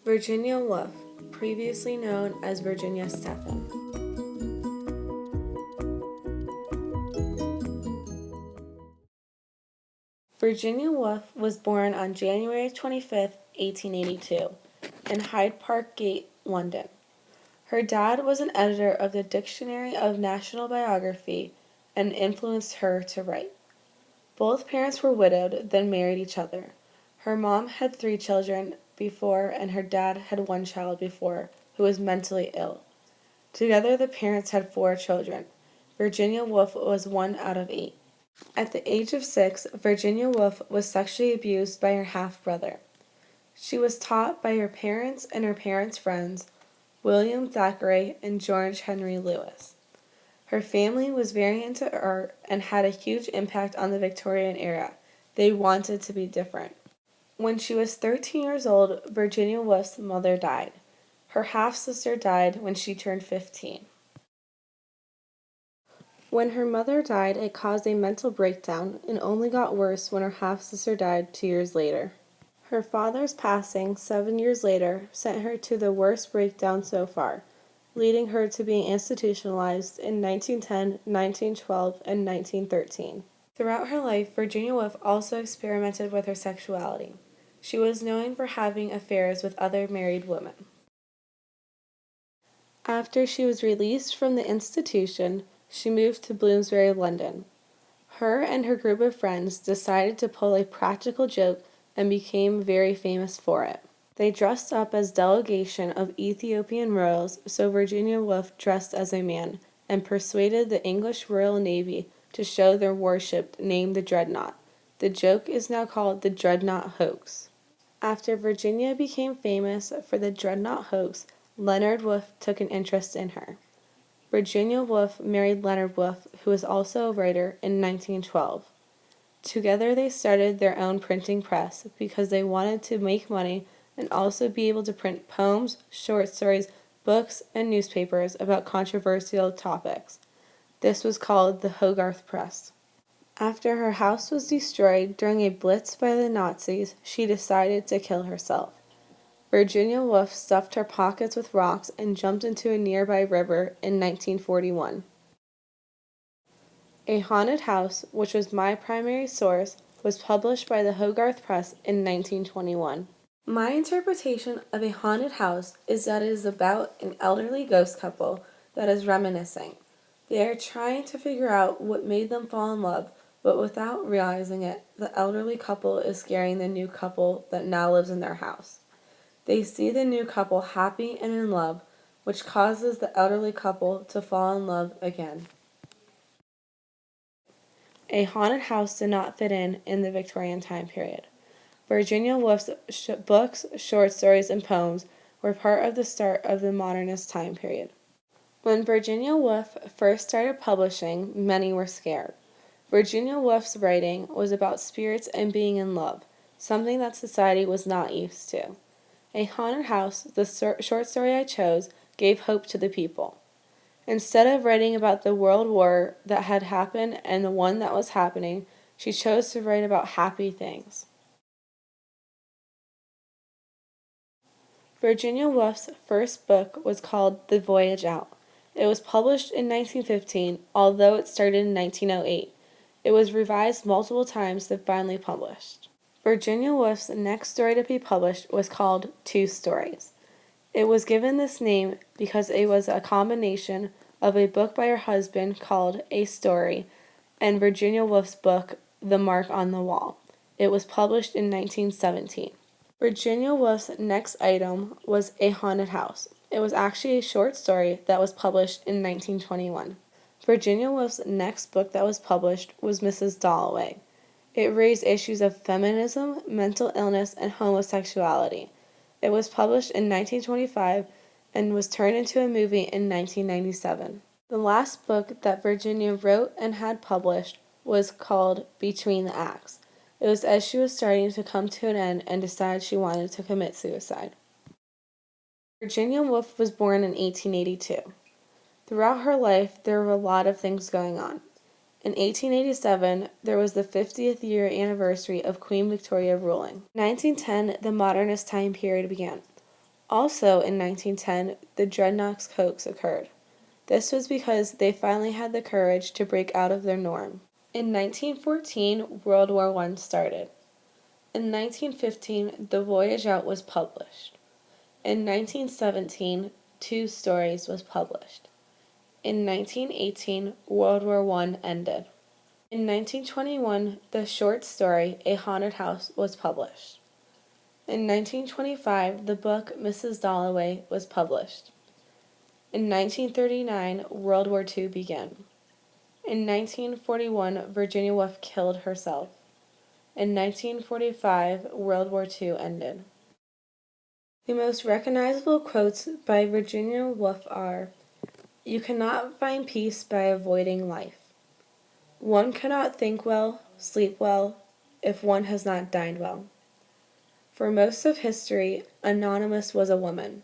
Virginia Woolf, previously known as Virginia Stephen. Virginia Woolf was born on January 25, 1882, in Hyde Park Gate, London. Her dad was an editor of the Dictionary of National Biography and influenced her to write. Both parents were widowed, then married each other. Her mom had 3 children before, and her dad had 1 child before, who was mentally ill. Together, the parents had 4 children. Virginia Woolf was 1 out of 8. At the age of 6, Virginia Woolf was sexually abused by her half-brother. She was taught by her parents and her parents' friends, William Thackeray and George Henry Lewis. Her family was very into art and had a huge impact on the Victorian era. They wanted to be different. When she was 13 years old, Virginia Woolf's mother died. Her half-sister died when she turned 15. When her mother died, it caused a mental breakdown and only got worse when her half-sister died 2 years later. Her father's passing 7 years later sent her to the worst breakdown so far, leading her to being institutionalized in 1910, 1912, and 1913. Throughout her life, Virginia Woolf also experimented with her sexuality. She was known for having affairs with other married women. After she was released from the institution, she moved to Bloomsbury, London. Her and her group of friends decided to pull a practical joke and became very famous for it. They dressed up as delegation of Ethiopian royals, so Virginia Woolf dressed as a man and persuaded the English Royal Navy to show their warship named the Dreadnought. The joke is now called the Dreadnought Hoax. After Virginia became famous for the Dreadnought Hoax, Leonard Woolf took an interest in her. Virginia Woolf married Leonard Woolf, who was also a writer, in 1912. Together they started their own printing press because they wanted to make money and also be able to print poems, short stories, books, and newspapers about controversial topics. This was called the Hogarth Press. After her house was destroyed during a blitz by the Nazis, she decided to kill herself. Virginia Woolf stuffed her pockets with rocks and jumped into a nearby river in 1941. A Haunted House, which was my primary source, was published by the Hogarth Press in 1921. My interpretation of a haunted house is that it is about an elderly ghost couple that is reminiscing. They are trying to figure out what made them fall in love, but without realizing it, the elderly couple is scaring the new couple that now lives in their house. They see the new couple happy and in love, which causes the elderly couple to fall in love again. A haunted house did not fit in the Victorian time period. Virginia Woolf's books, short stories, and poems were part of the start of the modernist time period. When Virginia Woolf first started publishing, many were scared. Virginia Woolf's writing was about spirits and being in love, something that society was not used to. A Haunted House, the short story I chose, gave hope to the people. Instead of writing about the World War that had happened and the one that was happening, she chose to write about happy things. Virginia Woolf's first book was called The Voyage Out. It was published in 1915, although it started in 1908. It was revised multiple times then finally published. Virginia Woolf's next story to be published was called Two Stories. It was given this name because it was a combination of a book by her husband called A Story and Virginia Woolf's book The Mark on the Wall. It was published in 1917. Virginia Woolf's next item was A Haunted House. It was actually a short story that was published in 1921. Virginia Woolf's next book that was published was Mrs. Dalloway. It raised issues of feminism, mental illness, and homosexuality. It was published in 1925 and was turned into a movie in 1997. The last book that Virginia wrote and had published was called Between the Acts. It was as she was starting to come to an end and decided she wanted to commit suicide. Virginia Woolf was born in 1882. Throughout her life, there were a lot of things going on. In 1887, there was the 50th year anniversary of Queen Victoria ruling. In 1910, the modernist time period began. Also in 1910, the Dreadnoughts hoax occurred. This was because they finally had the courage to break out of their norm. In 1914, World War I started. In 1915, The Voyage Out was published. In 1917, Two Stories was published. In 1918, World War I ended. In 1921, the short story A Haunted House was published. In 1925, the book Mrs. Dalloway was published. In 1939, World War II began. In 1941, Virginia Woolf killed herself. In 1945, World War II ended. The most recognizable quotes by Virginia Woolf are, "You cannot find peace by avoiding life. One cannot think well, sleep well, if one has not dined well." For most of history, Anonymous was a woman.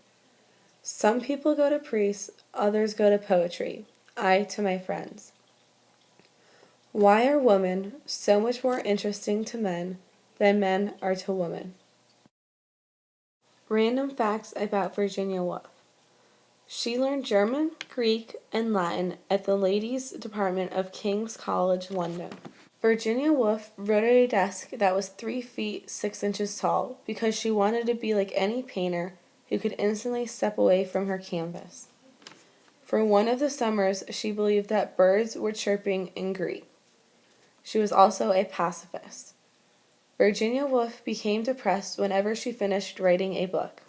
Some people go to priests, others go to poetry. I to my friends. Why are women so much more interesting to men than men are to women? Random facts about Virginia Woolf. She learned German, Greek, and Latin at the Ladies' Department of King's College, London. Virginia Woolf wrote at a desk that was 3 feet 6 inches tall because she wanted to be like any painter who could instantly step away from her canvas. For one of the summers, she believed that birds were chirping in Greek. She was also a pacifist. Virginia Woolf became depressed whenever she finished writing a book.